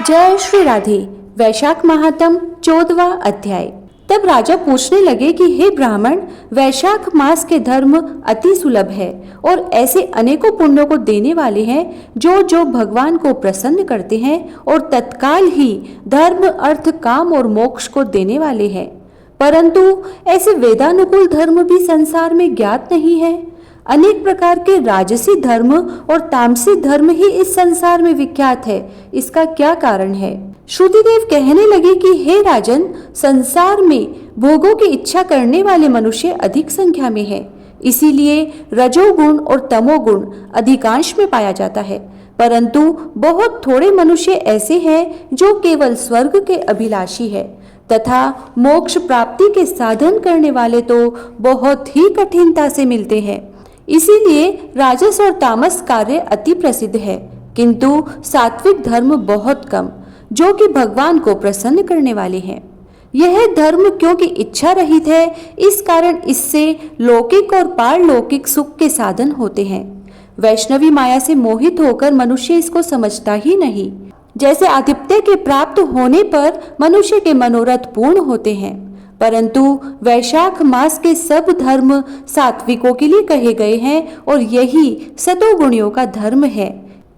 जय श्री राधे। वैशाख महात्म 14वां अध्याय। तब राजा पूछने लगे कि हे ब्राह्मण, वैशाख मास के धर्म अति सुलभ है और ऐसे अनेकों पुण्यों को देने वाले हैं जो भगवान को प्रसन्न करते हैं और तत्काल ही धर्म, अर्थ, काम और मोक्ष को देने वाले हैं। परंतु ऐसे वेदानुकूल धर्म भी संसार में ज्ञात नहीं है। अनेक प्रकार के राजसी धर्म और तामसी धर्म ही इस संसार में विख्यात है। इसका क्या कारण है? श्रुतिदेव कहने लगे कि हे राजन, संसार में भोगों की इच्छा करने वाले मनुष्य अधिक संख्या में है, इसीलिए रजोगुण और तमोगुण अधिकांश में पाया जाता है। परंतु बहुत थोड़े मनुष्य ऐसे हैं जो केवल स्वर्ग के अभिलाषी है तथा मोक्ष प्राप्ति के साधन करने वाले तो बहुत ही कठिनता से मिलते हैं। इसीलिए राजस और तामस कार्य अति प्रसिद्ध है, किंतु सात्विक धर्म बहुत कम, जो कि भगवान को प्रसन्न करने वाले हैं। यह धर्म क्योंकि इच्छा रहित है, इस कारण इससे लौकिक और पारलौकिक सुख के साधन होते हैं। वैष्णवी माया से मोहित होकर मनुष्य इसको समझता ही नहीं। जैसे आदित्य के प्राप्त होने पर मनुष्य के मनोरथ पूर्ण होते हैं, परंतु वैशाख मास के सब धर्म सात्विकों के लिए कहे गए हैं और यही सतोगुणियों का धर्म है।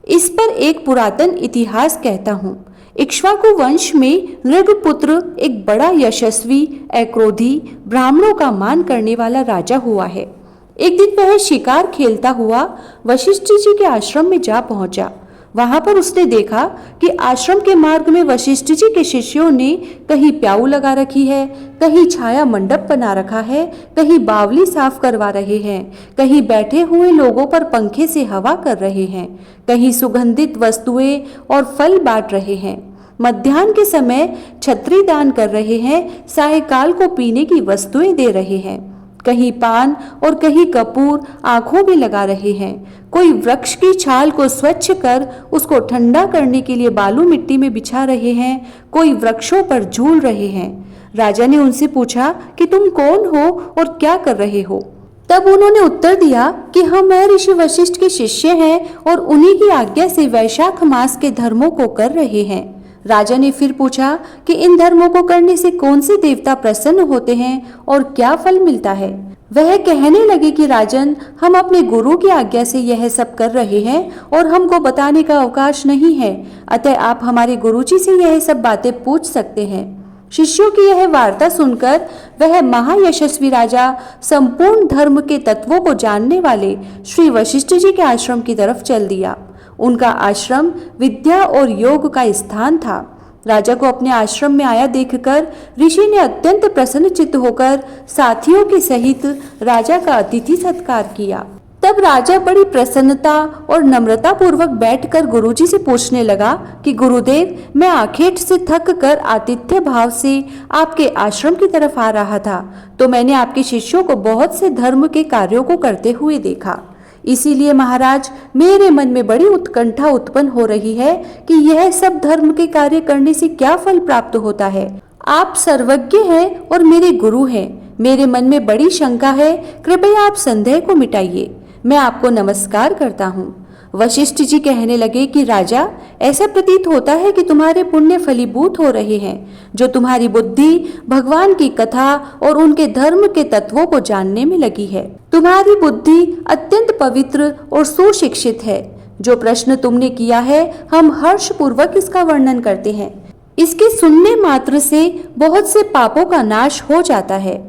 इस पर एक पुरातन इतिहास कहता हूँ। इक्ष्वाकु वंश में नृगपुत्र एक बड़ा यशस्वी, अक्रोधी, ब्राह्मणों का मान करने वाला राजा हुआ है। एक दिन वह शिकार खेलता हुआ वशिष्ठ जी के आश्रम में जा पहुंचा। वहां पर उसने देखा कि आश्रम के मार्ग में वशिष्ठ जी के शिष्यों ने कहीं प्याऊ लगा रखी है, कहीं छाया मंडप बना रखा है, कहीं बावली साफ करवा रहे हैं, कहीं बैठे हुए लोगों पर पंखे से हवा कर रहे हैं, कहीं सुगंधित वस्तुएं और फल बांट रहे हैं, मध्याह्न के समय छत्री दान कर रहे हैं, सायंकाल को पीने की वस्तुएं दे रहे हैं, कहीं पान और कहीं कपूर आंखों में लगा रहे हैं, कोई वृक्ष की छाल को स्वच्छ कर उसको ठंडा करने के लिए बालू मिट्टी में बिछा रहे हैं, कोई वृक्षों पर झूल रहे हैं। राजा ने उनसे पूछा कि तुम कौन हो और क्या कर रहे हो? तब उन्होंने उत्तर दिया कि हम ऋषि वशिष्ठ के शिष्य हैं और उन्हीं की आज्ञा से वैशाख मास के धर्मों को कर रहे हैं। राजा ने फिर पूछा कि इन धर्मों को करने से कौन से देवता प्रसन्न होते हैं और क्या फल मिलता है? वह कहने लगे कि राजन, हम अपने गुरु की आज्ञा से यह सब कर रहे हैं और हमको बताने का अवकाश नहीं है, अतः आप हमारे गुरुजी से यह सब बातें पूछ सकते हैं। शिष्यों की यह वार्ता सुनकर वह महायशस्वी राजा संपूर्ण धर्म के तत्वों को जानने वाले श्री वशिष्ठ जी के आश्रम की तरफ चल दिया। उनका आश्रम विद्या और योग का स्थान था। राजा को अपने आश्रम में आया देखकर ऋषि ने अत्यंत प्रसन्नचित्त होकर साथियों के सहित राजा का अतिथि सत्कार किया। तब राजा बड़ी प्रसन्नता और नम्रता पूर्वक बैठकर गुरुजी से पूछने लगा कि गुरुदेव, मैं आखेट से थक कर आतिथ्य भाव से आपके आश्रम की तरफ आ रहा था, तो मैंने आपके शिष्यों को बहुत से धर्म के कार्यों को करते हुए देखा। इसीलिए महाराज, मेरे मन में बड़ी उत्कंठा उत्पन्न हो रही है कि यह सब धर्म के कार्य करने से क्या फल प्राप्त होता है। आप सर्वज्ञ हैं और मेरे गुरु हैं। मेरे मन में बड़ी शंका है, कृपया आप संदेह को मिटाइए। मैं आपको नमस्कार करता हूँ। वशिष्ठ जी कहने लगे कि राजा, ऐसा प्रतीत होता है कि तुम्हारे पुण्य फलीभूत हो रहे हैं, जो तुम्हारी बुद्धि भगवान की कथा और उनके धर्म के तत्वों को जानने में लगी है। तुम्हारी बुद्धि अत्यंत पवित्र और सुशिक्षित है। जो प्रश्न तुमने किया है, हम हर्ष पूर्वक इसका वर्णन करते हैं। इसके सुनने मात्र से बहुत से पापों का नाश हो जाता है।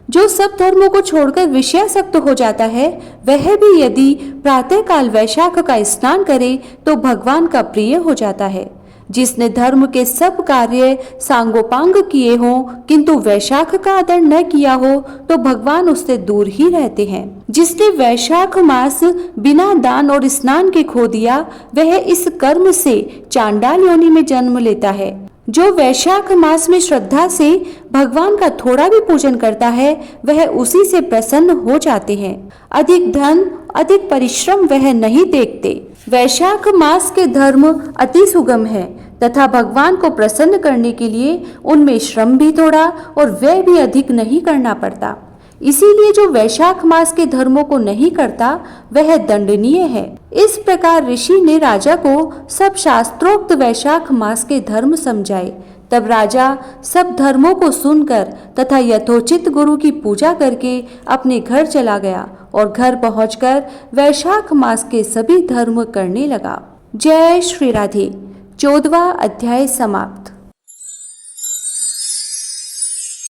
जो सब धर्मों को छोड़कर विषयासक्त हो जाता है, वह भी यदि प्रातःकाल वैशाख का स्नान करे तो भगवान का प्रिय हो जाता है। जिसने धर्म के सब कार्य सांगोपांग किए हों किंतु वैशाख का आदर न किया हो, तो भगवान उससे दूर ही रहते हैं। जिसने वैशाख मास बिना दान और स्नान के खो दिया, वह इस कर्म से चांडाल योनि में जन्म लेता है। जो वैशाख मास में श्रद्धा से भगवान का थोड़ा भी पूजन करता है, वह उसी से प्रसन्न हो जाते हैं। अधिक धन, अधिक परिश्रम वह नहीं देखते। वैशाख मास के धर्म अति सुगम है तथा भगवान को प्रसन्न करने के लिए उनमें श्रम भी थोड़ा और व्यय भी अधिक नहीं करना पड़ता। इसीलिए जो वैशाख मास के धर्मों को नहीं करता वह दंडनीय है। इस प्रकार ऋषि ने राजा को सब शास्त्रोक्त वैशाख मास के धर्म समझाए। तब राजा सब धर्मों को सुनकर तथा यथोचित गुरु की पूजा करके अपने घर चला गया और घर पहुंचकर वैशाख मास के सभी धर्म करने लगा। जय श्री राधे। 14वां अध्याय समाप्त।